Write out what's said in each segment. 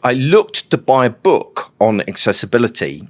I looked to buy a book on accessibility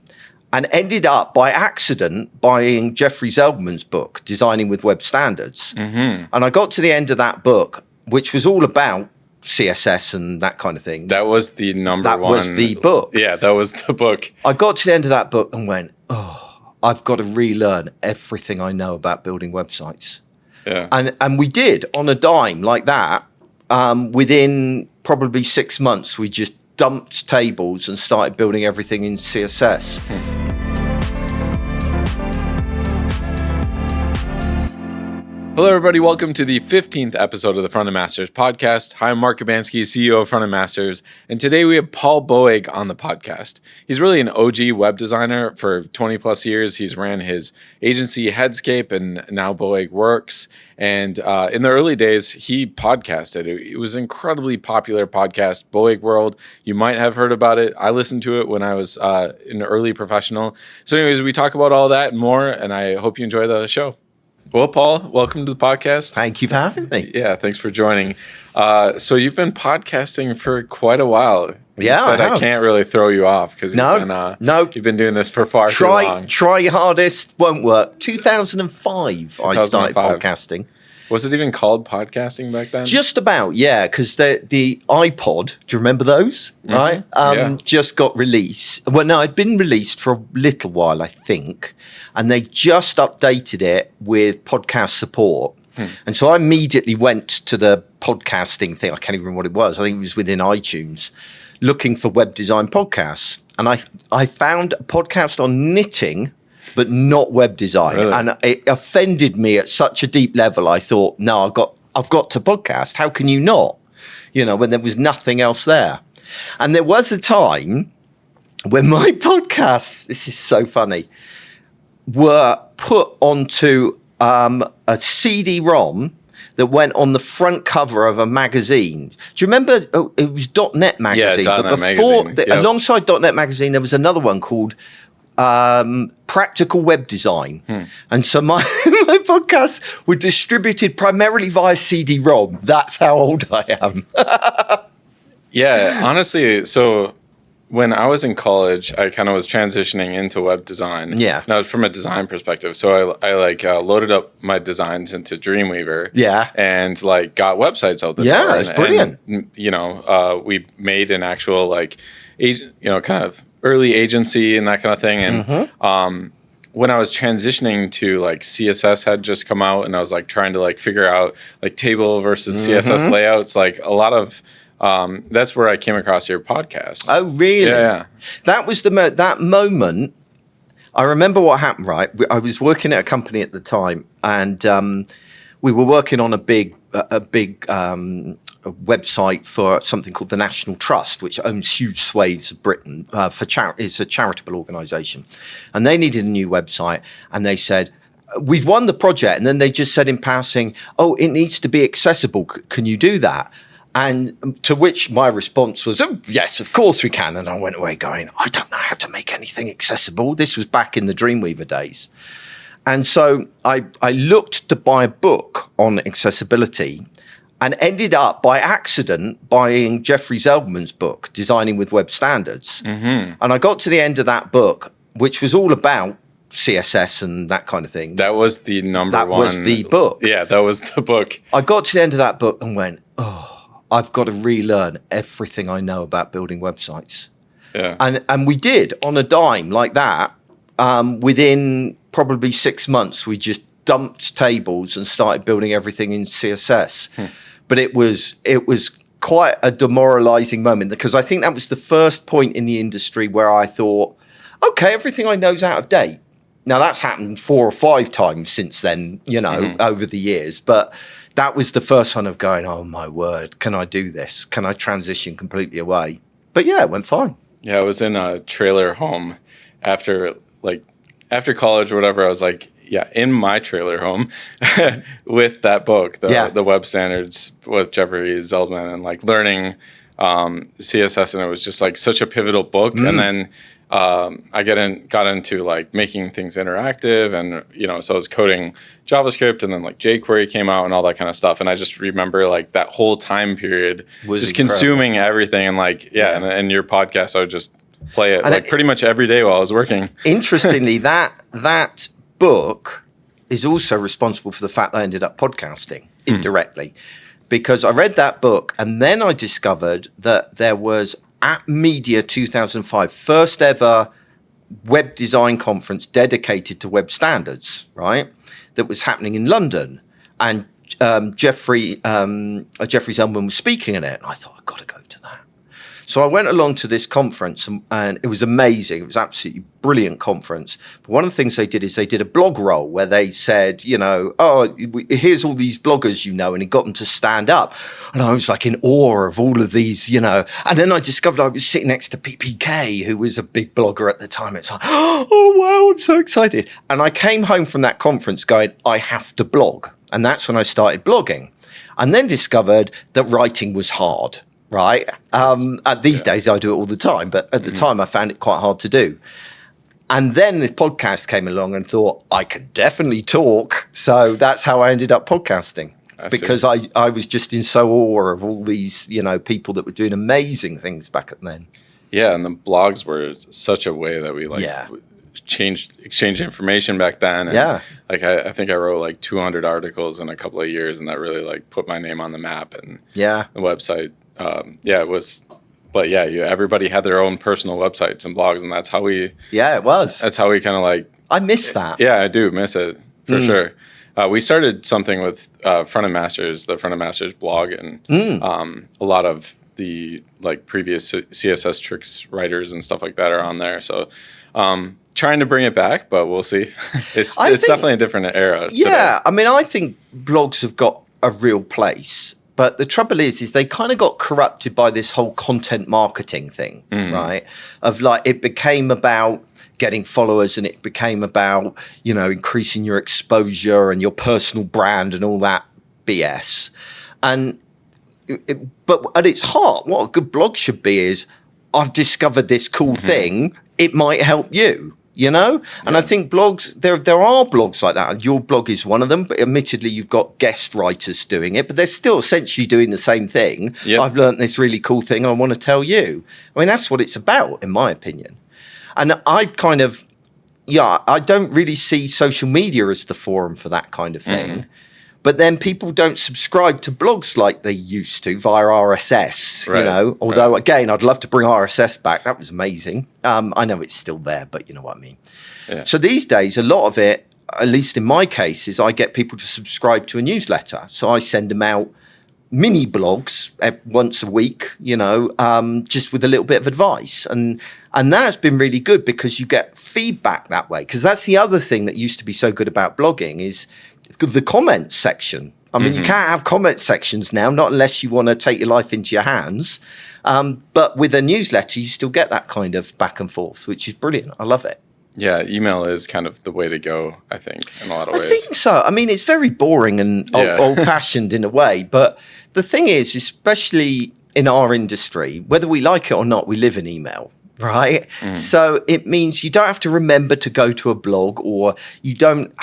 and ended up by accident buying Jeffrey Zeldman's book, Designing with Web Standards. Mm-hmm. And I got to the end of that book, which was all about CSS and that kind of thing. That was the number one. That was the book. Yeah, that was the book. I got to the end of that book and went, I've got to relearn everything I know about building websites. Yeah. And we did on a dime like that. Within probably 6 months, we just dumped tables and started building everything in CSS. Hello, everybody. Welcome to the 15th episode of the Frontend Masters podcast. Hi, I'm Marc Grabanski, CEO of Frontend Masters, and today we have Paul Boag on the podcast. He's really an OG web designer for 20 plus years. He's ran his agency Headscape and now Boag Works. And in the early days, he podcasted. It was an incredibly popular podcast, Boagworld. You might have heard about it. I listened to it when I was an early professional. So anyways, we talk about all that and more, and I hope you enjoy the show. Well, Paul, welcome to the podcast. Thank you for having me. Yeah, thanks for joining. So you've been podcasting for quite a while. Yeah, I have. I can't really throw you off because you've been doing this for far too long. Try your hardest, won't work. 2005, I started podcasting. Was it even called podcasting back then? Just about, yeah, because the iPod, do you remember those? Right? Just got released. Well, no, it'd been released for a little while, I think, and they just updated it with podcast support. And so I immediately went to the podcasting thing. I can't even remember what it was. I think it was within iTunes, looking for web design podcasts. And I found a podcast on knitting, but not web design. Really? And it offended me at such a deep level. I thought, no, I've got to podcast. How can you not? You know, when there was nothing else there. And there was a time when my podcasts, this is so funny, were put onto a CD-ROM that went on the front cover of a magazine. Do you remember? It was .NET magazine. Yeah, but .NET before, magazine. Alongside .NET magazine, there was another one called Practical Web Design. And so my podcasts were distributed primarily via CD-ROM. That's how old I am. Yeah, honestly, so when I was in college, I kind of was transitioning into web design. Yeah. Now, from a design perspective. So I loaded up my designs into Dreamweaver. Yeah. And got websites out there. Yeah, it's brilliant. And, we made an actual kind of early agency and that kind of thing. And when I was transitioning to CSS had just come out, and I was trying to figure out table versus CSS layouts, a lot of that's where I came across your podcast. Oh, really? Yeah. That was that moment. I remember what happened, right? I was working at a company at the time, and we were working on a big website for something called the National Trust, which owns huge swathes of Britain. It's a charitable organisation. And they needed a new website, and they said, we've won the project. And then they just said in passing, oh, it needs to be accessible. Can you do that? And to which my response was, oh, yes, of course we can. And I went away going, I don't know how to make anything accessible. This was back in the Dreamweaver days. And so I looked to buy a book on accessibility and ended up by accident buying Jeffrey Zeldman's book, Designing with Web Standards. And I got to the end of that book, which was all about CSS and that kind of thing. That was the number one. That was the book. Yeah, that was the book. I got to the end of that book and went, I've got to relearn everything I know about building websites. Yeah. And we did on a dime like that. Within probably 6 months, we just dumped tables and started building everything in CSS. But it was quite a demoralizing moment, because I think that was the first point in the industry where I thought, okay, everything I know is out of date. Now, that's happened 4 or 5 times since then, over the years. But that was the first one of going, oh, my word, can I do this? Can I transition completely away? But yeah, it went fine. Yeah, I was in a trailer home after college or whatever. I was in my trailer home with that book, the Web Standards with Jeffrey Zeldman, and learning CSS, and it was just like such a pivotal book. And then I got into like making things interactive, and so I was coding JavaScript, and then like jQuery came out and all that kind of stuff. And I just remember like that whole time period was just incredible. Consuming everything, and like and your podcast, I would just play it like pretty much every day while I was working. Interestingly, that book is also responsible for the fact that I ended up podcasting indirectly, because I read that book and then I discovered that there was at Media 2005, first ever web design conference dedicated to web standards, right? That was happening in London, and Jeffrey Zelman was speaking in it, and I thought, I've got to go to that. So I went along to this conference, and it was amazing. It was absolutely brilliant conference. But one of the things they did is they did a blog roll where they said, here's all these bloggers, and it got them to stand up. And I was like in awe of all of these, And then I discovered I was sitting next to PPK, who was a big blogger at the time. It's like, oh, wow, I'm so excited. And I came home from that conference going, I have to blog. And that's when I started blogging. And then discovered that writing was hard. Right. These days I do it all the time, but at the time I found it quite hard to do. And then this podcast came along and thought I could definitely talk. So that's how I ended up podcasting, because I was just in so awe of all these, people that were doing amazing things back then. Yeah. And the blogs were such a way that we exchange information back then. And like I think I wrote like 200 articles in a couple of years, and that really like put my name on the map and the website. It was, but everybody had their own personal websites and blogs, and that's how we. Yeah, it was. That's how we kind of like. I miss that. Yeah, I do miss it for sure. We started something with Frontend Masters, the Frontend Masters blog, and a lot of the like previous CSS tricks writers and stuff like that are on there. So, trying to bring it back, but we'll see. It's definitely a different era. Yeah, today. I mean, I think blogs have got a real place. But the trouble is they kind of got corrupted by this whole content marketing thing, right? Of like, it became about getting followers, and it became about, increasing your exposure and your personal brand and all that BS. And but at its heart, what a good blog should be is, I've discovered this cool thing. It might help you. And I think blogs, there are blogs like that. Your blog is one of them, but admittedly you've got guest writers doing it, but they're still essentially doing the same thing. Yep. I've learned this really cool thing I want to tell you. I mean, that's what it's about, in my opinion. And I've kind of, I don't really see social media as the forum for that kind of thing. But then people don't subscribe to blogs like they used to via RSS, although, again, I'd love to bring RSS back. That was amazing. I know it's still there, but you know what I mean. Yeah. So these days, a lot of it, at least in my case, is I get people to subscribe to a newsletter. So I send them out mini blogs once a week, just with a little bit of advice. And that's been really good, because you get feedback that way. Because that's the other thing that used to be so good about blogging is the comments section. I mean, you can't have comment sections now, not unless you want to take your life into your hands. But with a newsletter, you still get that kind of back and forth, which is brilliant. I love it. Yeah, email is kind of the way to go, I think, in a lot of ways. I think so. I mean, it's very boring and old-fashioned in a way. But the thing is, especially in our industry, whether we like it or not, we live in email. Right. So it means you don't have to remember to go to a blog, or you don't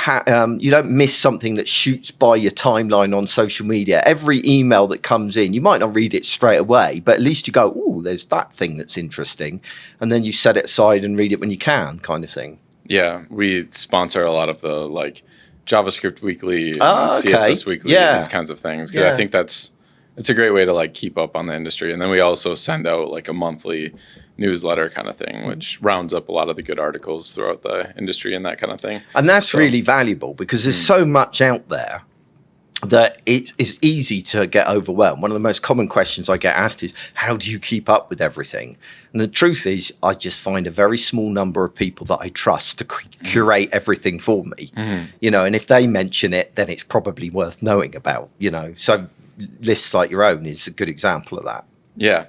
miss something that shoots by your timeline on social media. Every email that comes in, you might not read it straight away, but at least you go, oh, there's that thing that's interesting. And then you set it aside and read it when you can, kind of thing. Yeah. We sponsor a lot of the like JavaScript Weekly, CSS Weekly, these kinds of things. Because I think it's a great way to like keep up on the industry. And then we also send out like a monthly newsletter kind of thing, which rounds up a lot of the good articles throughout the industry and that kind of thing. And that's really valuable, because there's so much out there that it is easy to get overwhelmed. One of the most common questions I get asked is, how do you keep up with everything? And the truth is, I just find a very small number of people that I trust to curate everything for me. And if they mention it, then it's probably worth knowing about, So lists like your own is a good example of that. Yeah.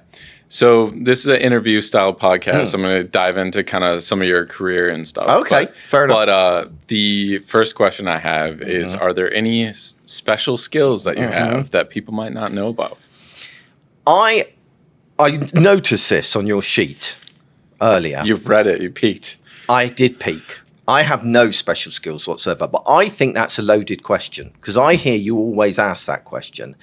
So this is an interview style podcast. I'm going to dive into kind of some of your career and stuff. Okay, fair enough. But the first question I have is, are there any special skills that you have that people might not know about? I I noticed this on your sheet earlier. You've read it. You peeked. I did peek. I have no special skills whatsoever, but I think that's a loaded question because I hear you always ask that question.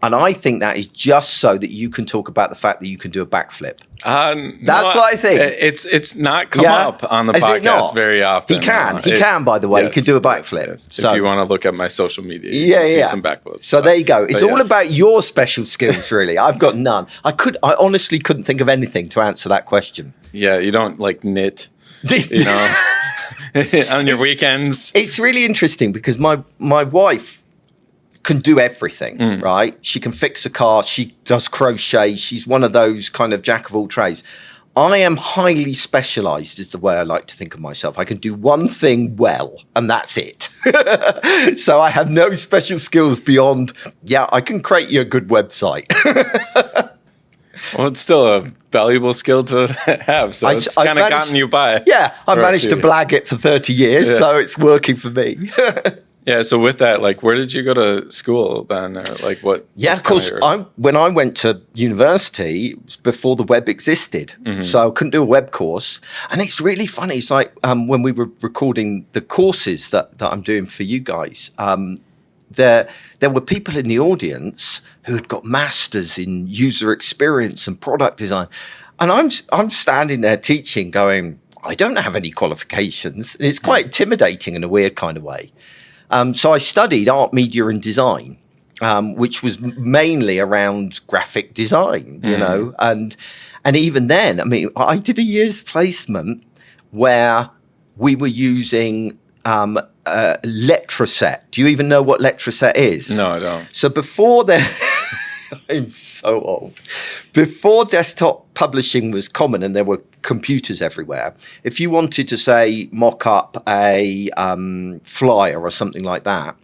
And I think that is just so that you can talk about the fact that you can do a backflip. That's what I think. It's not come up on the podcast very often. He can, by the way. Yes, he can do a backflip. Yes. So, if you want to look at my social media, you can see some backflips. So there you go. It's all about your special skills, really. I've got none. I honestly couldn't think of anything to answer that question. Yeah, you don't like knit, you know, on your weekends. It's really interesting because my wife can do everything, right? She can fix a car. She does crochet. She's one of those kind of jack of all trades. I am highly specialized is the way I like to think of myself. I can do one thing well, and that's it. So I have no special skills beyond, I can create you a good website. Well, it's still a valuable skill to have, so it's kind of gotten you by. Yeah, I managed to blag it for 30 years, so it's working for me. Yeah, so with that, like, where did you go to school then? Or like what? Yeah, of course. When I went to university, it was before the web existed. So I couldn't do a web course. And it's really funny. It's like when we were recording the courses that I'm doing for you guys, there were people in the audience who had got masters in user experience and product design. And I'm standing there teaching going, I don't have any qualifications. It's quite intimidating in a weird kind of way. So I studied art, media, and design, which was mainly around graphic design, you know. And even then, I mean, I did a year's placement where we were using Letraset. Do you even know what Letraset is? No, I don't. So before I'm so old. Before desktop publishing was common and there were computers everywhere, if you wanted to, say, mock up a flyer or something like that,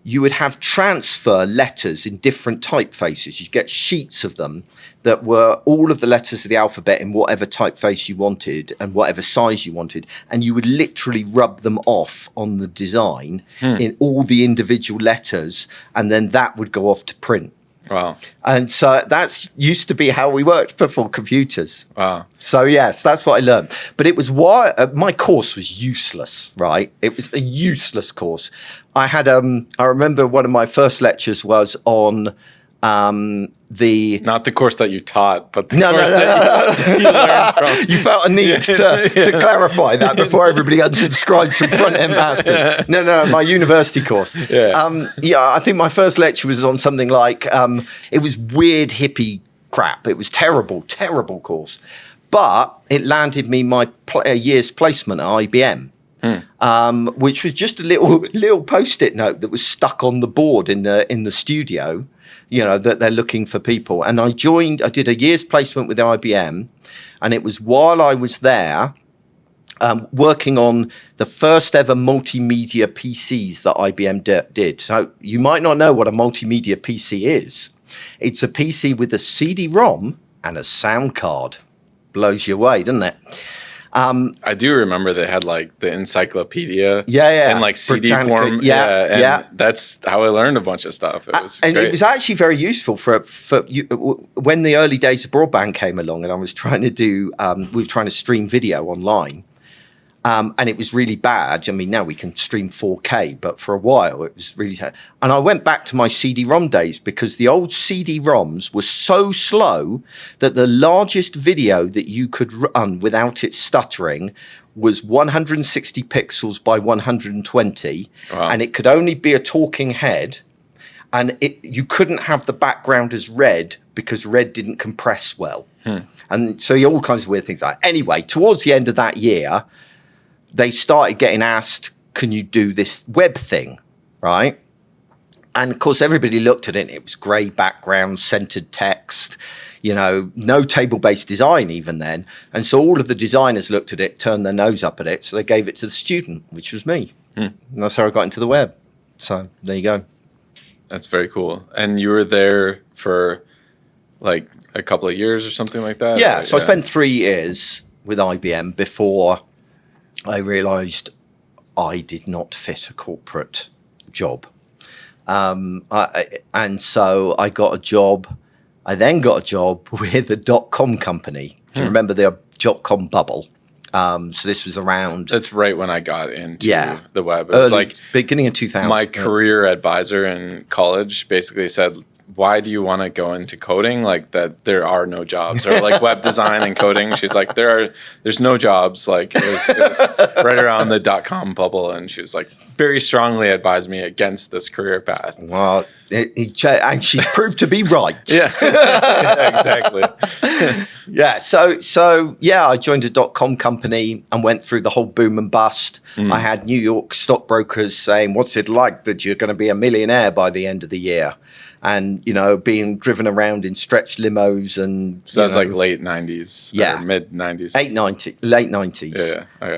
you would have transfer letters in different typefaces. You'd get sheets of them that were all of the letters of the alphabet in whatever typeface you wanted and whatever size you wanted. And you would literally rub them off on the design in all the individual letters. And then that would go off to print. Wow. And so that's used to be how we worked before computers. Wow. So yes, that's what I learned. But it was why my course was useless, right? It was a useless course. I had I remember one of my first lectures was on not the course that you taught, but the course that you learned from. You felt a need to clarify that before everybody unsubscribes from Frontend Masters. No, my university course. I think my first lecture was on something like, it was weird hippie crap. It was terrible course. But it landed me my year's placement at IBM. Which was just a little post-it note that was stuck on the board in the studio, you know, that they're looking for people. And I did a year's placement with IBM, and it was while I was there working on the first ever multimedia PCs that IBM did. So you might not know what a multimedia PC is. It's a PC with a CD-ROM and a sound card. Blows you away, doesn't it? I do remember they had like the encyclopedia, in like CD form, that's how I learned a bunch of stuff. It was and great. It was actually very useful for you, when the early days of broadband came along, and I was trying to we were trying to stream video online, and it was really bad. I mean, now we can stream 4K, but for a while it was really. And I went back to my CD-ROM days because the old CD-ROMs were so slow that the largest video that you could run without it stuttering was 160 pixels by 120, and it could only be a talking head, and you couldn't have the background as red because red didn't compress well, and so all kinds of weird things like that. Anyway, towards the end of that year, they started getting asked, can you do this web thing, right? And of course, everybody looked at it, and it was grey background, centered text, you know, no table-based design even then. And so all of the designers looked at it, turned their nose up at it, so they gave it to the student, which was me. And that's how I got into the web. So there you go. That's very cool. And you were there for like a couple of years or something like that? Yeah, I spent 3 years with IBM before I realized I did not fit a corporate job. And so I got a job I then got a job with the .com company. Do you remember the .com bubble? So this was around... That's right when I got into the web. It was like beginning of 2000. My career advisor in college basically said, why do you want to go into coding? Like that there are no jobs, or like web design and coding. She's like, there's no jobs. Like it was right around the .com bubble. And she was like, very strongly advised me against this career path. Well, and she's proved to be right. Yeah, exactly. Yeah. So I joined a .com company and went through the whole boom and bust. I had New York stockbrokers saying, what's it like that you're going to be a millionaire by the end of the year? And, being driven around in stretch limos and... So that was like late 90s. Yeah. Or mid 90s. Late 90s. Yeah. Okay.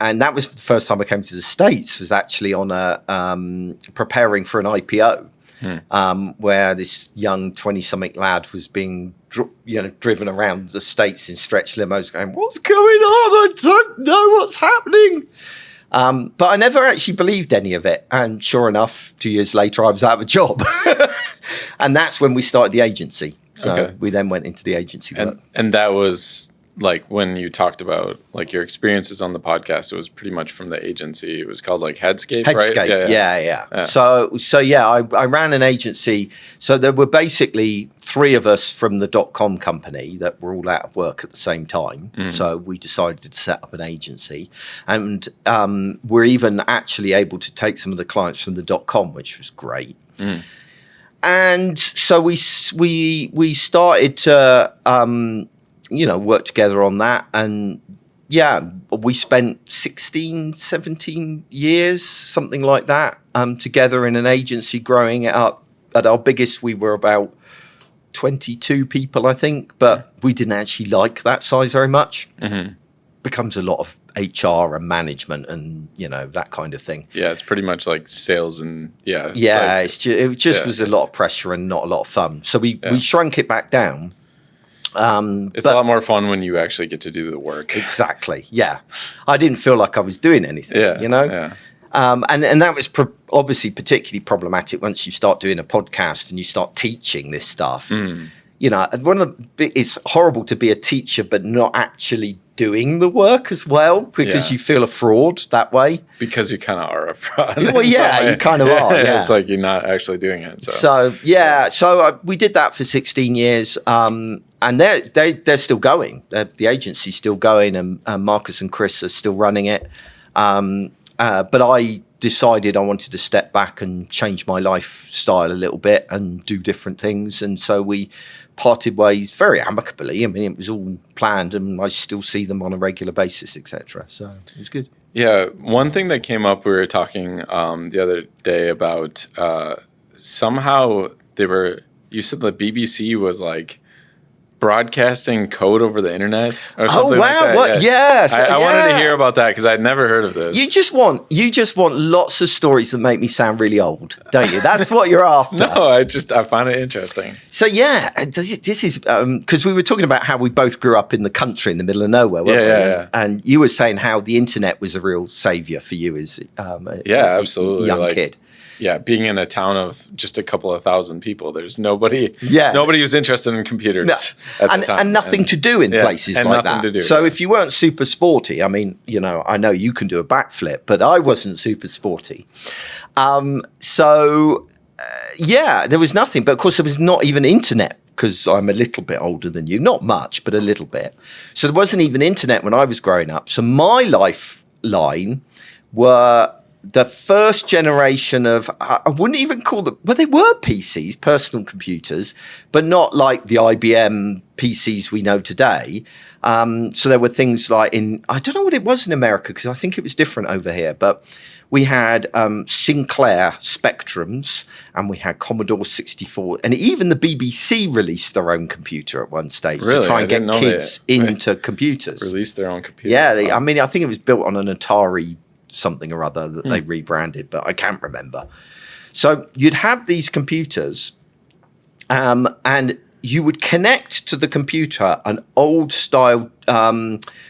And that was the first time I came to the States, was actually on preparing for an IPO, where this young 20-something lad was being driven around the States in stretch limos going, what's going on? I don't know what's happening. But I never actually believed any of it. And sure enough, 2 years later, I was out of a job. And that's when we started the agency. So we then went into the agency work. And that was like when you talked about like your experiences on the podcast, it was pretty much from the agency. It was called like Headscape, right? Yeah. So I ran an agency. So there were basically 3 of us from the .com company that were all out of work at the same time. So we decided to set up an agency, and we're even actually able to take some of the clients from the .com, which was great. And so we started to work together on that, and we spent 16, 17 years, something like that, together in an agency, growing it up. At our biggest, we were about 22 people, I think, but we didn't actually like that size very much. Becomes a lot of HR and management and, that kind of thing. Yeah, it's pretty much like sales and, it just was a lot of pressure and not a lot of fun. So we shrunk it back down. It's a lot more fun when you actually get to do the work. Exactly. Yeah. I didn't feel like I was doing anything, Yeah. And that was obviously particularly problematic once you start doing a podcast and you start teaching this stuff. It's horrible to be a teacher but not actually doing the work as well, because you feel a fraud that way. Because you kind of are a fraud. Well, you kind of are. Yeah. It's like you're not actually doing it. So we did that for 16 years. And they're still going. The agency's still going, and Marcus and Chris are still running it. But I decided I wanted to step back and change my lifestyle a little bit and do different things. And so we parted ways very amicably. I mean, it was all planned, and I still see them on a regular basis, etc. So it was good. Yeah. One thing that came up, we were talking the other day about somehow you said the BBC was like broadcasting code over the internet or something like that. What? Yes. I wanted to hear about that because I'd never heard of this. You just want lots of stories that make me sound really old, don't you? That's what you're after. No, I find it interesting. So this is because we were talking about how we both grew up in the country in the middle of nowhere, weren't we? Yeah. And you were saying how the internet was a real savior for you as absolutely. Young kid. Yeah, being in a town of just a couple of thousand people, there's nobody who's interested in computers at the time. And nothing to do in places like that. So if you weren't super sporty, I mean, I know you can do a backflip, but I wasn't super sporty. There was nothing. But of course, there was not even internet, because I'm a little bit older than you. Not much, but a little bit. So there wasn't even internet when I was growing up. So my lifeline were the first generation of, I wouldn't even call them, well, they were PCs, personal computers, but not like the IBM PCs we know today. So there were things like I don't know what it was in America, because I think it was different over here, but we had Sinclair Spectrums, and we had Commodore 64, and even the BBC released their own computer at one stage to try and get kids into computers. Released their own computer? Yeah, I think it was built on an Atari something or other that they rebranded, but I can't remember. So you'd have these computers, and you would connect to the computer an old style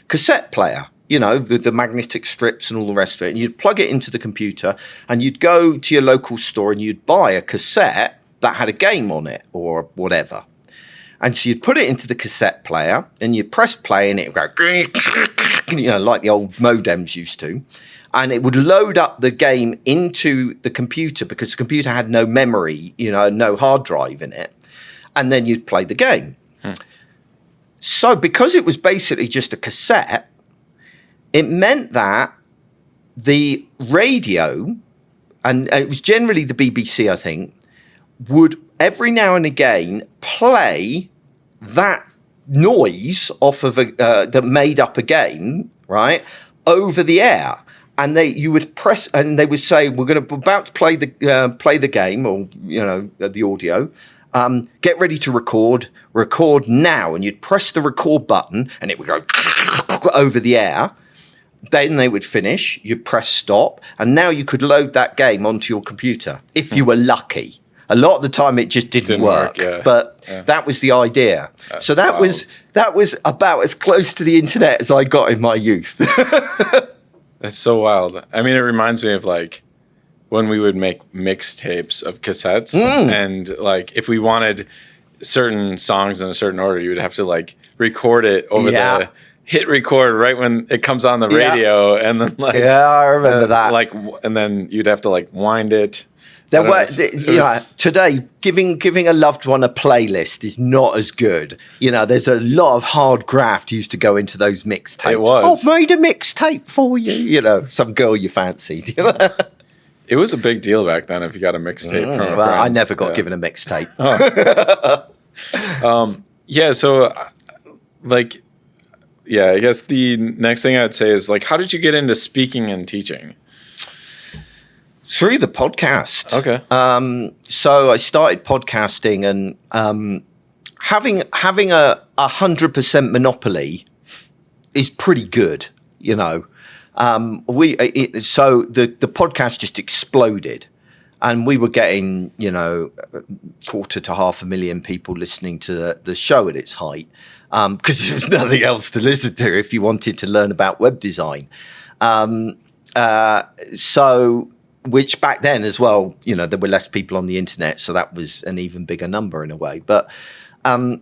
cassette player, the magnetic strips and all the rest of it. And you'd plug it into the computer, and you'd go to your local store and you'd buy a cassette that had a game on it or whatever. And so you'd put it into the cassette player and you'd press play and it would go, like the old modems used to. And it would load up the game into the computer because the computer had no memory, no hard drive in it. And then you'd play the game. So because it was basically just a cassette, it meant that the radio, and it was generally the BBC, I think, would every now and again play that noise off of that made up a game, right, over the air. And you would press, and they would say, "We're about to play the game, or the audio. Get ready to record. Record now." And you'd press the record button, and it would go over the air. Then they would finish. You'd press stop, and now you could load that game onto your computer if you were lucky. A lot of the time, it just didn't work. But that was the idea. So that was about as close to the internet as I got in my youth. That's so wild. I mean, it reminds me of like when we would make mixtapes of cassettes, and like if we wanted certain songs in a certain order, you would have to like record it over the hit record right when it comes on the radio, and then like I remember that. Like, and then you'd have to like wind it. There today, giving a loved one a playlist is not as good. There's a lot of hard graft used to go into those mixtapes. It was. Oh, made a mixtape for you. Some girl you fancied. It was a big deal back then if you got a mixtape from a friend. I never got given a mixtape. So I guess the next thing I'd say is like, how did you get into speaking and teaching? Through the podcast. Okay. So I started podcasting, and having a 100% monopoly is pretty good, So the podcast just exploded, and we were getting 250,000 to 500,000 people listening to the show at its height, because there was nothing else to listen to if you wanted to learn about web design. Which back then as well, there were less people on the internet, so that was an even bigger number in a way. But so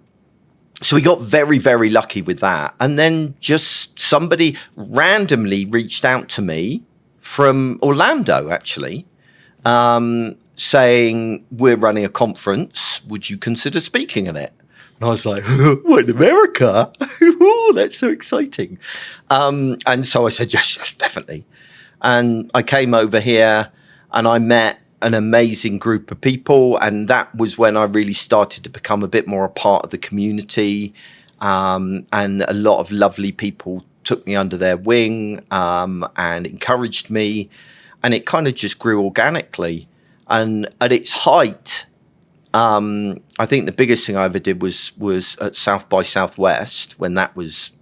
we got very, very lucky with that. And then just somebody randomly reached out to me from Orlando, actually, saying, "We're running a conference. Would you consider speaking in it?" And I was like, "What, in America? Oh, that's so exciting." And so I said, yes, definitely. And I came over here and I met an amazing group of people. And that was when I really started to become a bit more a part of the community. And a lot of lovely people took me under their wing and encouraged me. And it kind of just grew organically. And at its height, I think the biggest thing I ever did was at South by Southwest, when that was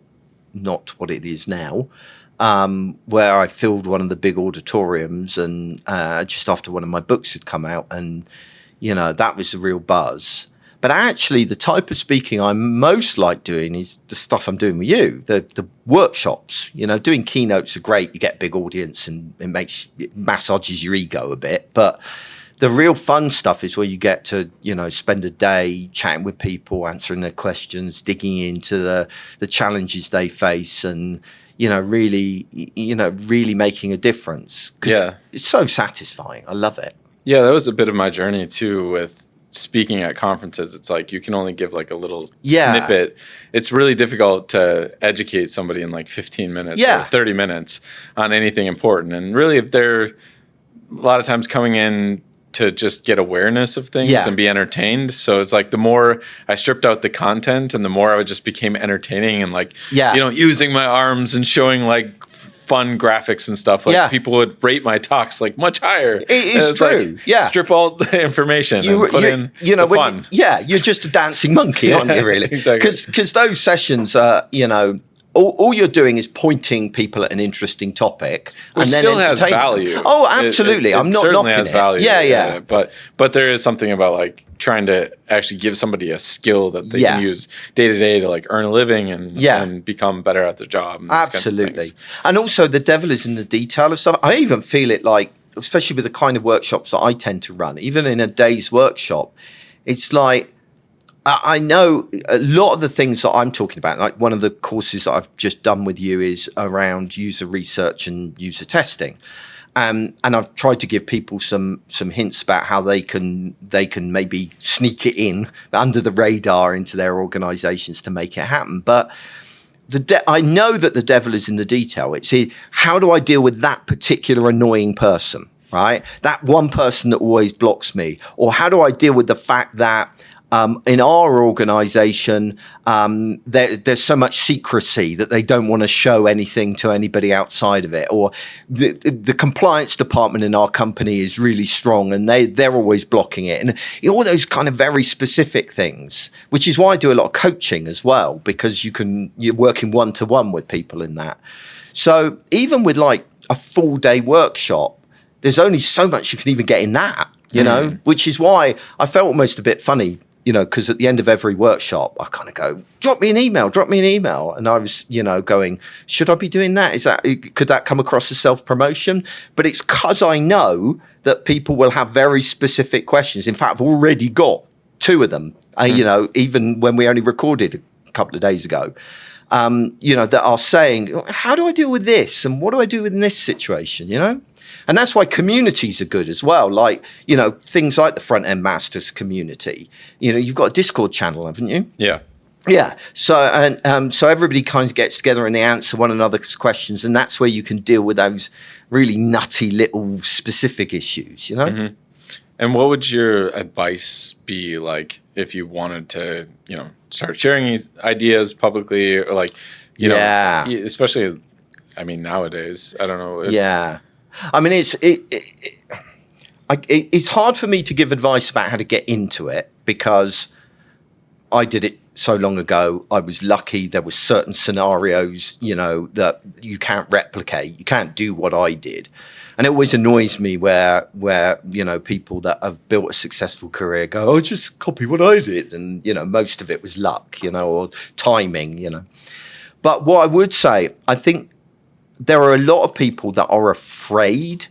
not what it is now. Where I filled one of the big auditoriums, and just after one of my books had come out, and that was the real buzz. But actually, the type of speaking I most like doing is the stuff I'm doing with you, the workshops. Doing keynotes are great; you get a big audience, and it massages your ego a bit. But the real fun stuff is where you get to spend a day chatting with people, answering their questions, digging into the challenges they face, and really making a difference. 'Cause it's so satisfying. I love it. Yeah, that was a bit of my journey too with speaking at conferences. It's like you can only give like a little snippet. It's really difficult to educate somebody in like 15 minutes or 30 minutes on anything important. And really, they're a lot of times coming in to just get awareness of things and be entertained. So it's like the more I stripped out the content and the more I just became entertaining and like, using my arms and showing like fun graphics and stuff. Like people would rate my talks like much higher. It's true. Like, strip all the information and put in the fun. You're just a dancing monkey, aren't you, really? Exactly. Because those sessions are, all you're doing is pointing people at an interesting topic, which and then still has value. Oh, absolutely! I'm not certainly knocking has value. Yeah. But there is something about like trying to actually give somebody a skill that they can use day to day to like earn a living and become better at their job. And absolutely. And also, the devil is in the detail of stuff. I even feel it like, especially with the kind of workshops that I tend to run, even in a day's workshop, it's like I know a lot of the things that I'm talking about, like one of the courses that I've just done with you is around user research and user testing. And I've tried to give people some hints about how they can maybe sneak it in under the radar into their organizations to make it happen. But I know that the devil is in the detail. It's how do I deal with that particular annoying person, right? That one person that always blocks me. Or how do I deal with the fact that in our organization, there's so much secrecy that they don't want to show anything to anybody outside of it. Or the compliance department in our company is really strong and they're always blocking it. And all those kind of very specific things, which is why I do a lot of coaching as well, because you're working one-to-one with people in that. So even with like a full day workshop, there's only so much you can even get in that, which is why I felt almost a bit funny, because at the end of every workshop, I kind of go, drop me an email. And I was, going, should I be doing that? Could that come across as self-promotion? But it's because I know that people will have very specific questions. In fact, I've already got 2 of them, even when we only recorded a couple of days ago, that are saying, how do I deal with this? And what do I do in this situation, And that's why communities are good as well. Like, things like the Frontend Masters community. You've got a Discord channel, haven't you? Yeah. Yeah. So everybody kind of gets together and they answer one another's questions. And that's where you can deal with those really nutty little specific issues, Mm-hmm. And what would your advice be, like, if you wanted to, start sharing ideas publicly, or like, especially, nowadays, I don't know. I mean, it's hard for me to give advice about how to get into it because I did it so long ago. I was lucky. There were certain scenarios, that you can't replicate. You can't do what I did. And it always annoys me where people that have built a successful career go, oh, just copy what I did. And, most of it was luck, or timing, But what I would say, I think there are a lot of people that are afraid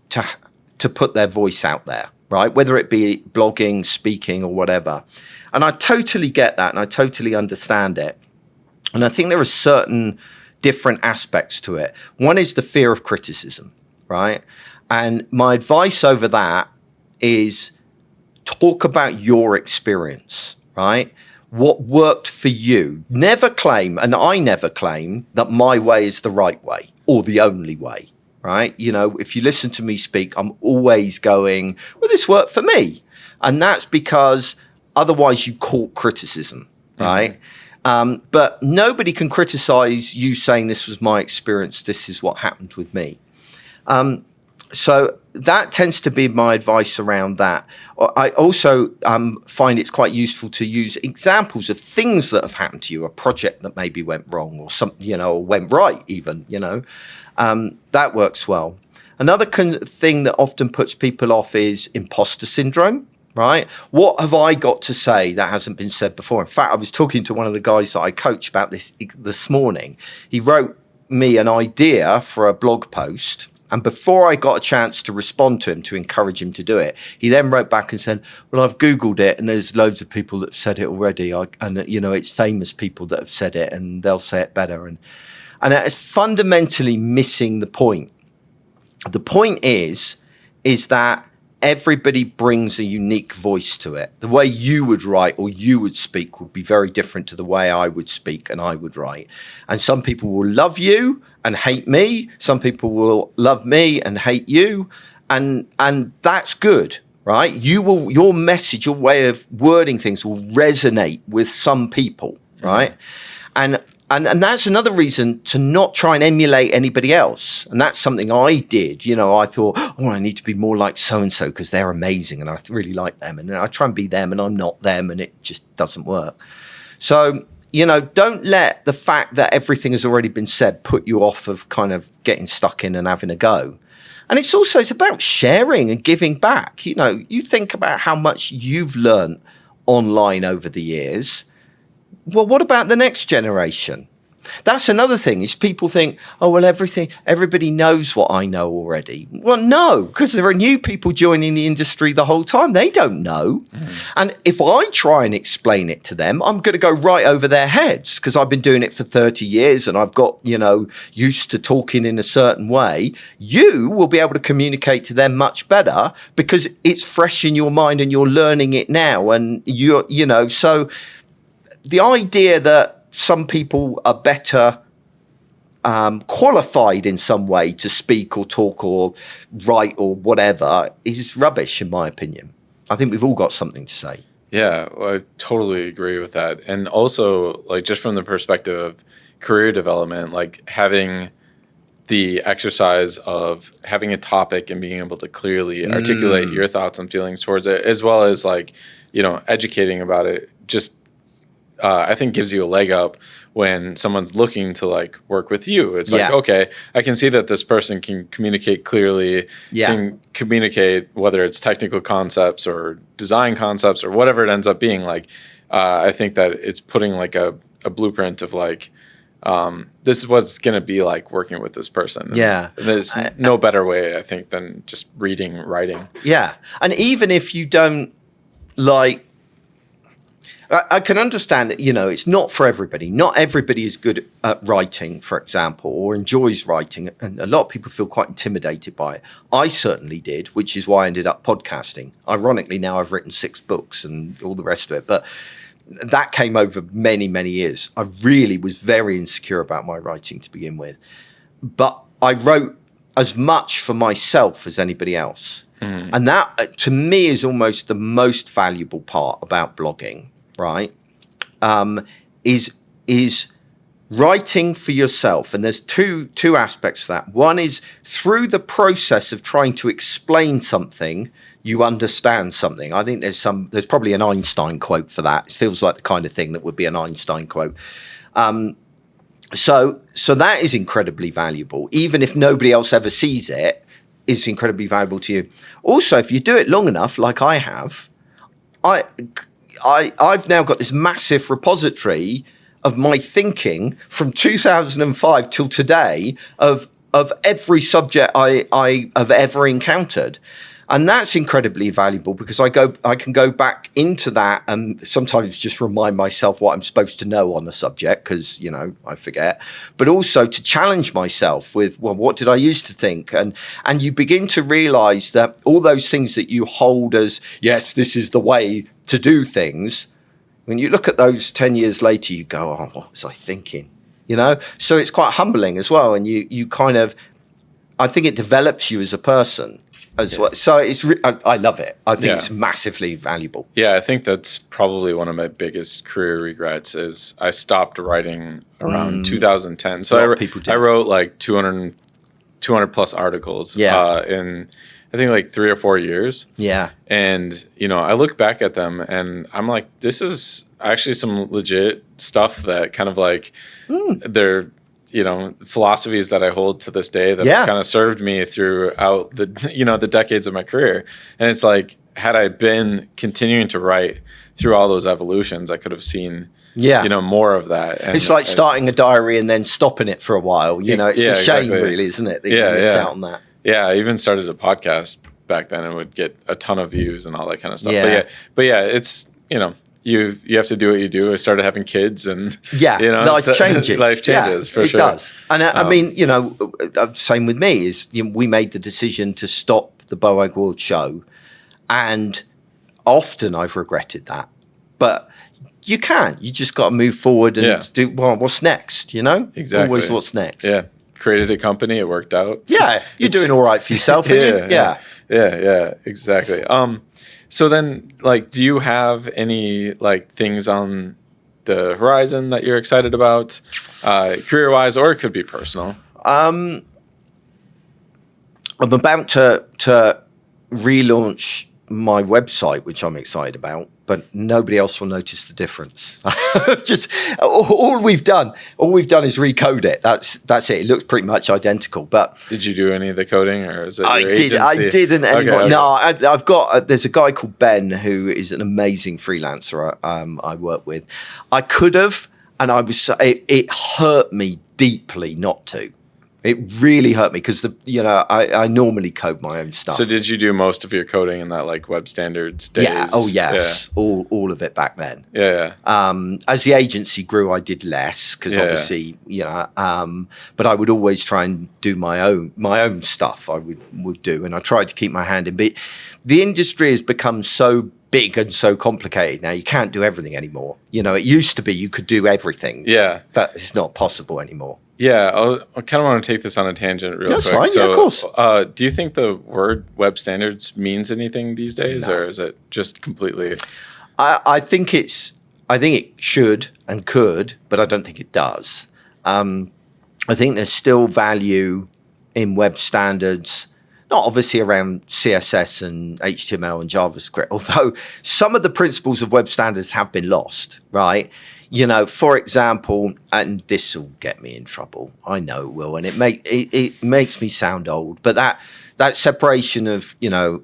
to put their voice out there, right? Whether it be blogging, speaking, or whatever. And I totally get that, and I totally understand it. And I think there are certain different aspects to it. One is the fear of criticism, right? And my advice over that is talk about your experience, right? What worked for you. Never claim, and I never claim, that my way is the right way or the only way, right? If you listen to me speak, I'm always going, well, this worked for me. And that's because otherwise you court criticism, right? Mm-hmm. But nobody can criticize you saying this was my experience, this is what happened with me. So that tends to be my advice around that. I also find it's quite useful to use examples of things that have happened to you, a project that maybe went wrong or something, or went right even, that works well. Another thing that often puts people off is imposter syndrome, right? What have I got to say that hasn't been said before? In fact, I was talking to one of the guys that I coach about this morning. He wrote me an idea for a blog post. And before I got a chance to respond to him, to encourage him to do it, he then wrote back and said, well, I've Googled it and there's loads of people that have said it already. It's famous people that have said it and they'll say it better. And it's fundamentally missing the point. The point is that everybody brings a unique voice to it. The way you would write or you would speak would be very different to the way I would speak and I would write. And some people will love you and hate me. Some people will love me and hate you. And that's good, right? Your message, your way of wording things will resonate with some people, right? Mm-hmm. And that's another reason to not try and emulate anybody else. And that's something I did. I thought, I need to be more like so-and-so because they're amazing and I really like them. And then I try and be them and I'm not them and it just doesn't work. So, don't let the fact that everything has already been said put you off of kind of getting stuck in and having a go. And it's about sharing and giving back. You think about how much you've learned online over the years. Well, what about the next generation? That's another thing is people think, oh, well, everybody knows what I know already. Well, no, because there are new people joining the industry the whole time. They don't know. And if I try and explain it to them, I'm going to go right over their heads because I've been doing it for 30 years and I've got, used to talking in a certain way. You will be able to communicate to them much better because it's fresh in your mind and you're learning it now. And so the idea that some people are better qualified in some way to speak or talk or write or whatever is rubbish, in my opinion. I think we've all got something to say. Yeah, well, I totally agree with that. And also, like, just from the perspective of career development, like having the exercise of having a topic and being able to clearly articulate your thoughts and feelings towards it, as well as like, educating about it, just I think gives you a leg up when someone's looking to like work with you. It's like, okay, I can see that this person can communicate clearly, can communicate whether it's technical concepts or design concepts or whatever it ends up being. Like, I think that it's putting like a blueprint of like, this is what it's going to be like working with this person. And there's no better way, I think, than just reading, writing. Yeah. And even if you don't like, I can understand that, it's not for everybody. Not everybody is good at writing, for example, or enjoys writing. And a lot of people feel quite intimidated by it. I certainly did, which is why I ended up podcasting. Ironically, now I've written 6 books and all the rest of it. But that came over many, many years. I really was very insecure about my writing to begin with. But I wrote as much for myself as anybody else. And that, to me, is almost the most valuable part about blogging. Right, is writing for yourself, and there's two aspects to that. One is through the process of trying to explain something, you understand something. I think there's probably an Einstein quote for that. It feels like the kind of thing that would be an Einstein quote. So that is incredibly valuable, even if nobody else ever sees it. Is incredibly valuable to you. Also, if you do it long enough, like I have, I've now got this massive repository of my thinking from 2005 till today of every subject I have ever encountered. And that's incredibly valuable because I can go back into that and sometimes just remind myself what I'm supposed to know on the subject because, I forget. But also to challenge myself with, well, what did I used to think? And you begin to realize that all those things that you hold as, yes, this is the way to do things. When you look at those 10 years later, you go, oh, what was I thinking? So it's quite humbling as well. And you kind of, I think it develops you as a person. As well. So I love it. I think it's massively valuable. Yeah, I think that's probably one of my biggest career regrets is I stopped writing around 2010. So I wrote like 200 plus articles in I think like 3 or 4 years. Yeah. And, I look back at them and I'm like, this is actually some legit stuff that kind of like they're philosophies that I hold to this day that have kind of served me throughout the decades of my career. And it's like, had I been continuing to write through all those evolutions, I could have seen, more of that. And it's like starting a diary and then stopping it for a while. It's a shame, really, isn't it? That you miss out on that. Yeah. I even started a podcast back then and would get a ton of views and all that kind of stuff. But it's, you have to do what you do. I started having kids and life changes. Life changes for sure. It does. And I mean, same with me is we made the decision to stop the Boagworld show, and often I've regretted that. But you just got to move forward and do what's next. Exactly. Always what's next. Yeah. Created a company. It worked out. Yeah, you're doing all right for yourself. Yeah, exactly. So then, like, do you have any like things on the horizon that you're excited about, career-wise, or it could be personal? I'm about to relaunch my website, which I'm excited about, but nobody else will notice the difference. Just all we've done is recode it. That's it. It looks pretty much identical. But did you do any of the coding, or is it your agency? I didn't anymore. Okay. No, I've got. There's a guy called Ben who is an amazing freelancer. I work with. I could have, and it hurt me deeply not to. It really hurt me because I normally code my own stuff. So did you do most of your coding in that like web standards days? Yeah. Oh yes. Yeah. All of it back then. Yeah. As the agency grew, I did less because obviously, but I would always try and do my own stuff. I would do, and I tried to keep my hand in. But the industry has become so big and so complicated now. You can't do everything anymore. It used to be you could do everything. Yeah. That is not possible anymore. Yeah, I kind of want to take this on a tangent real quick. Fine. So, yeah, of course. Do you think the word web standards means anything these days, or is it just completely? I think it should and could, but I don't think it does. I think there's still value in web standards, not obviously around CSS and HTML and JavaScript, although some of the principles of web standards have been lost, right? For example, and this will get me in trouble. I know it will, and it makes me sound old. But that separation of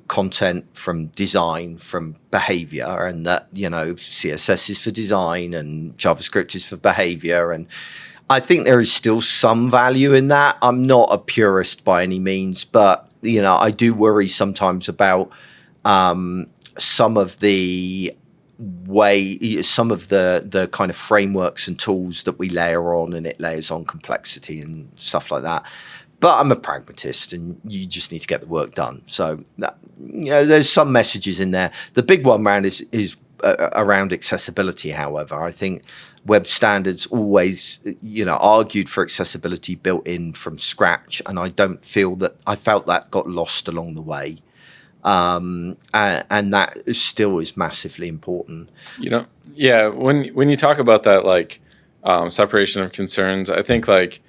content from design, from behavior, and that CSS is for design and JavaScript is for behavior, and I think there is still some value in that. I'm not a purist by any means, but I do worry sometimes about some of the kind of frameworks and tools that we layer on, and it layers on complexity and stuff like that. But I'm a pragmatist, and you just need to get the work done. So there's some messages in there. The big one round is around accessibility. However, I think web standards always argued for accessibility built in from scratch, and I felt that got lost along the way. And that still is massively important. When you talk about that, like separation of concerns, I think like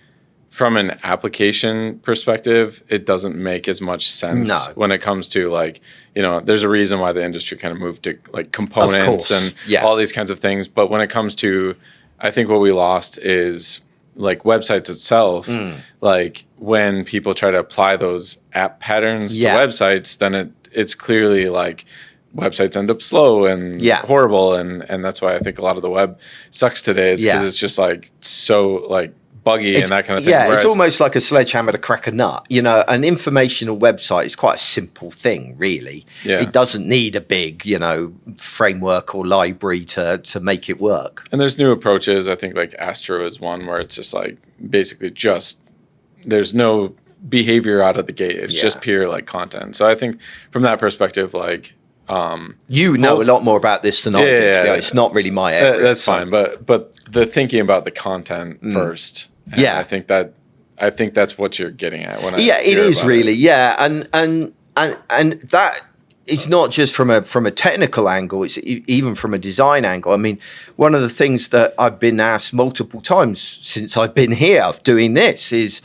from an application perspective, it doesn't make as much sense when it comes to like, there's a reason why the industry kind of moved to like components and all these kinds of things. But when it comes to, I think what we lost is like websites itself, like when people try to apply those app patterns to websites, then it's clearly like websites end up slow and horrible. And that's why I think a lot of the web sucks today is because it's just like so like buggy and that kind of thing. Yeah, it's almost like a sledgehammer to crack a nut. An informational website is quite a simple thing, really. Yeah. It doesn't need a big, framework or library to make it work. And there's new approaches. I think like Astro is one where it's just like basically there's no behavior out of the gate. It's just pure like content. So I think from that perspective, like you know a lot more about this than I do. To be honest, it's not really my area. That's fine, but the thinking about the content first. I think that's what you're getting at. It is really. And that is not just from a technical angle. It's even from a design angle. I mean, one of the things that I've been asked multiple times since I've been here doing this is,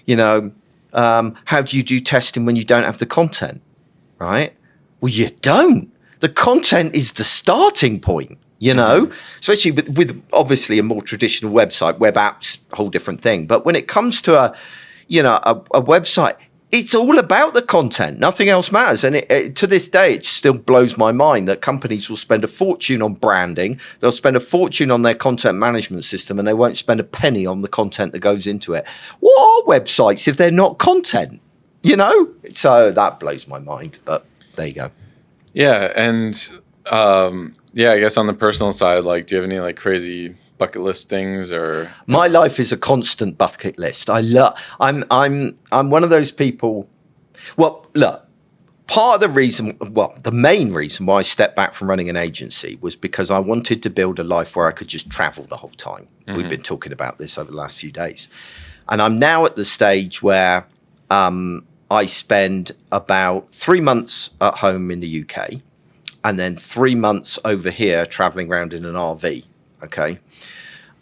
how do you do testing when you don't have the content, right? Well, you don't. The content is the starting point, especially with obviously a more traditional website. Web apps, a whole different thing. But when it comes to a website, it's all about the content. Nothing else matters. And to this day, it still blows my mind that companies will spend a fortune on branding. They'll spend a fortune on their content management system, and they won't spend a penny on the content that goes into it. What are websites if they're not content? So that blows my mind. But there you go. Yeah. And I guess on the personal side, like, do you have any like crazy bucket list things? Or my life is a constant bucket list. I'm one of those people. Well, look, the main reason why I stepped back from running an agency was because I wanted to build a life where I could just travel the whole time. We've been talking about this over the last few days, and I'm now at the stage where I spend about 3 months at home in the UK, and then 3 months over here traveling around in an RV. Okay.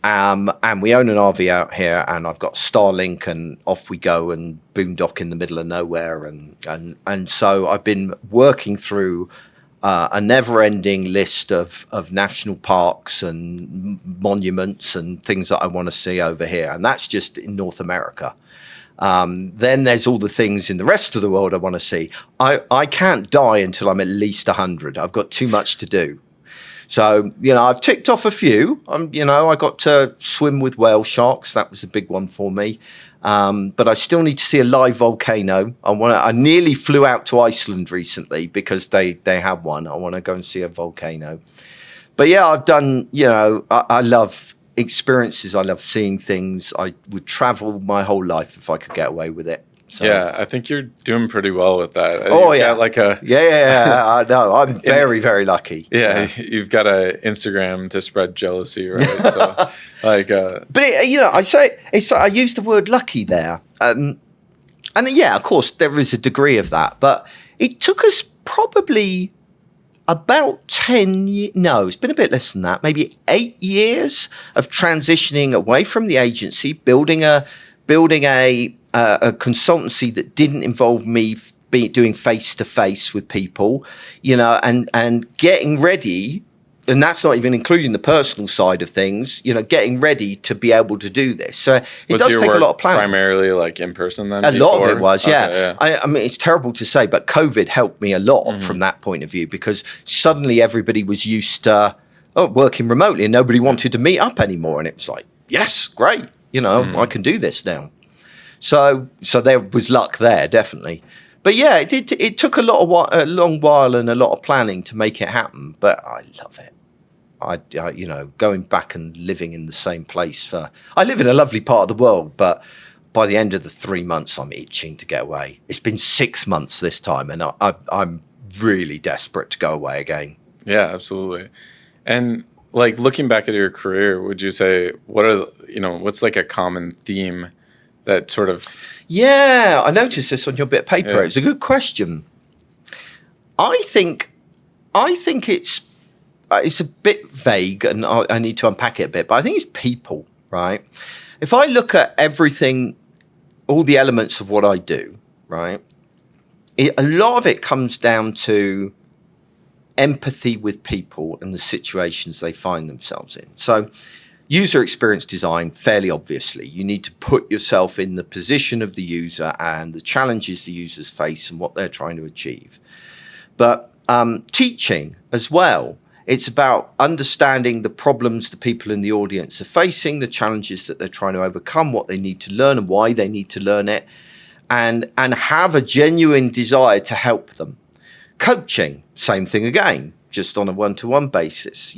And we own an RV out here, and I've got Starlink, and off we go, and boondock in the middle of nowhere. And so I've been working through a never-ending list of national parks and monuments and things that I want to see over here. And that's just in North America. Then there's all the things in the rest of the world I want to see. I can't die until I'm at least 100. I've got too much to do. So, I've ticked off a few. I got to swim with whale sharks. That was a big one for me. But I still need to see a live volcano. I nearly flew out to Iceland recently because they have one. I want to go and see a volcano. But yeah, I've done, I love experiences. I love seeing things. I would travel my whole life if I could get away with it. So. Yeah, I think you're doing pretty well with that. Oh, yeah. I know. I'm very, very lucky. Yeah, you've got an Instagram to spread jealousy, right? So, But, I use the word lucky there. And yeah, of course, there is a degree of that. But it took us probably about 10 years. No, it's been a bit less than that. Maybe 8 years of transitioning away from the agency, building a consultancy that didn't involve me doing face-to-face with people, and getting ready, and that's not even including the personal side of things, getting ready to be able to do this. So it does take a lot of planning. Primarily like in person then? A lot of it was, yeah. Okay, yeah. I mean, it's terrible to say, but COVID helped me a lot from that point of view, because suddenly everybody was used to working remotely and nobody wanted to meet up anymore. And it was like, yes, great. I can do this now. So there was luck there, definitely. But yeah, it took a long while and a lot of planning to make it happen. But I love it. I going back and living in the same place I live in a lovely part of the world, but by the end of the 3 months, I'm itching to get away. It's been 6 months this time, and I'm really desperate to go away again. Yeah, absolutely. And like looking back at your career, would you say what's like a common theme that sort of... Yeah, I noticed this on your bit of paper. Yeah. It's a good question. I think it's a bit vague, and I need to unpack it a bit, but I think it's people, right? If I look at everything, all the elements of what I do, right, a lot of it comes down to empathy with people and the situations they find themselves in. So user experience design, fairly obviously, you need to put yourself in the position of the user and the challenges the users face and what they're trying to achieve. But teaching as well, it's about understanding the problems the people in the audience are facing, the challenges that they're trying to overcome, what they need to learn and why they need to learn it, and have a genuine desire to help them. Coaching, same thing again, just on a one-to-one basis,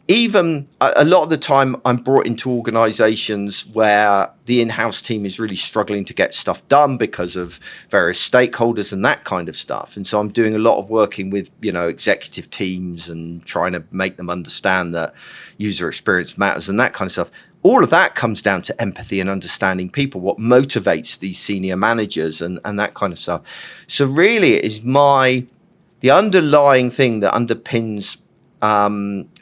Even a lot of the time I'm brought into organizations where the in-house team is really struggling to get stuff done because of various stakeholders and that kind of stuff. And so I'm doing a lot of working with, executive teams and trying to make them understand that user experience matters and that kind of stuff. All of that comes down to empathy and understanding people, what motivates these senior managers and that kind of stuff. So really it is the underlying thing that underpins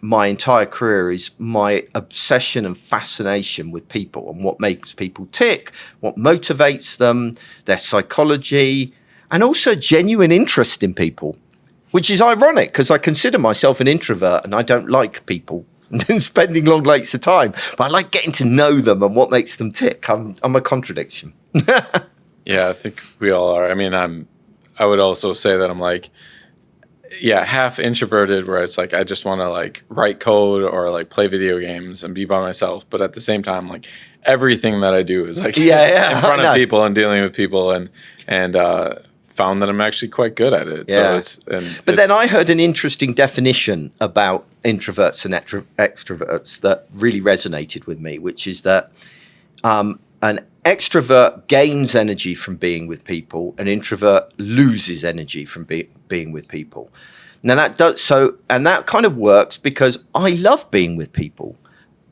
my entire career is my obsession and fascination with people and what makes people tick, what motivates them, their psychology, and also genuine interest in people, which is ironic because I consider myself an introvert and I don't like people and spending long lengths of time, but I like getting to know them and what makes them tick. I'm a contradiction. Yeah, I think we all are. I mean, I would also say that I'm like, half introverted, where it's like I just want to like write code or like play video games and be by myself, but at the same time, like everything that I do is like in front of people and dealing with people, and found that I'm actually quite good at it. Yeah. But then I heard an interesting definition about introverts and extroverts that really resonated with me, which is that an extrovert gains energy from being with people, an introvert loses energy from being with people. Now that kind of works because I love being with people,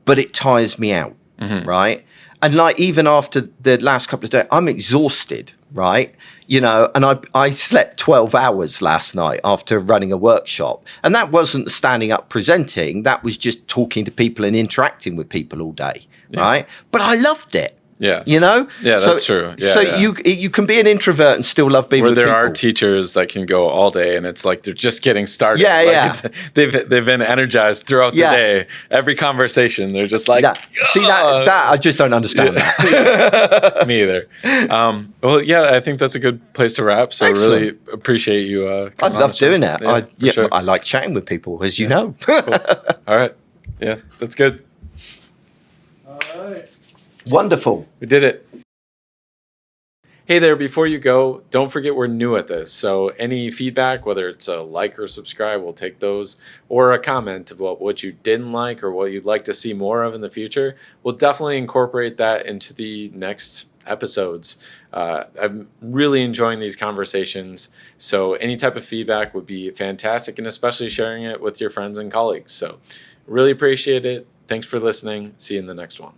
but it tires me out, right? And like even after the last couple of days, I'm exhausted, right? And I slept 12 hours last night after running a workshop. And that wasn't standing up presenting. That was just talking to people and interacting with people all day, right? But I loved it. Yeah. You know? Yeah, that's true. Yeah, so yeah. you can be an introvert and still love being Where with there people. are teachers that can go all day and it's like they're just getting started. Yeah, like yeah. They've been energized throughout the day. Every conversation, they're just like, See, that I just don't understand that. Me either. Well, yeah, I think that's a good place to wrap. So Excellent. really appreciate you. I love doing that. Sure. I like chatting with people, as you know. Cool. All right. Yeah, that's good. All right. Wonderful. We did it. Hey there, before you go, don't forget we're new at this. So any feedback, whether it's a like or subscribe, we'll take those, or a comment about what you didn't like or what you'd like to see more of in the future. We'll definitely incorporate that into the next episodes. I'm really enjoying these conversations. So any type of feedback would be fantastic, and especially sharing it with your friends and colleagues. So really appreciate it. Thanks for listening. See you in the next one.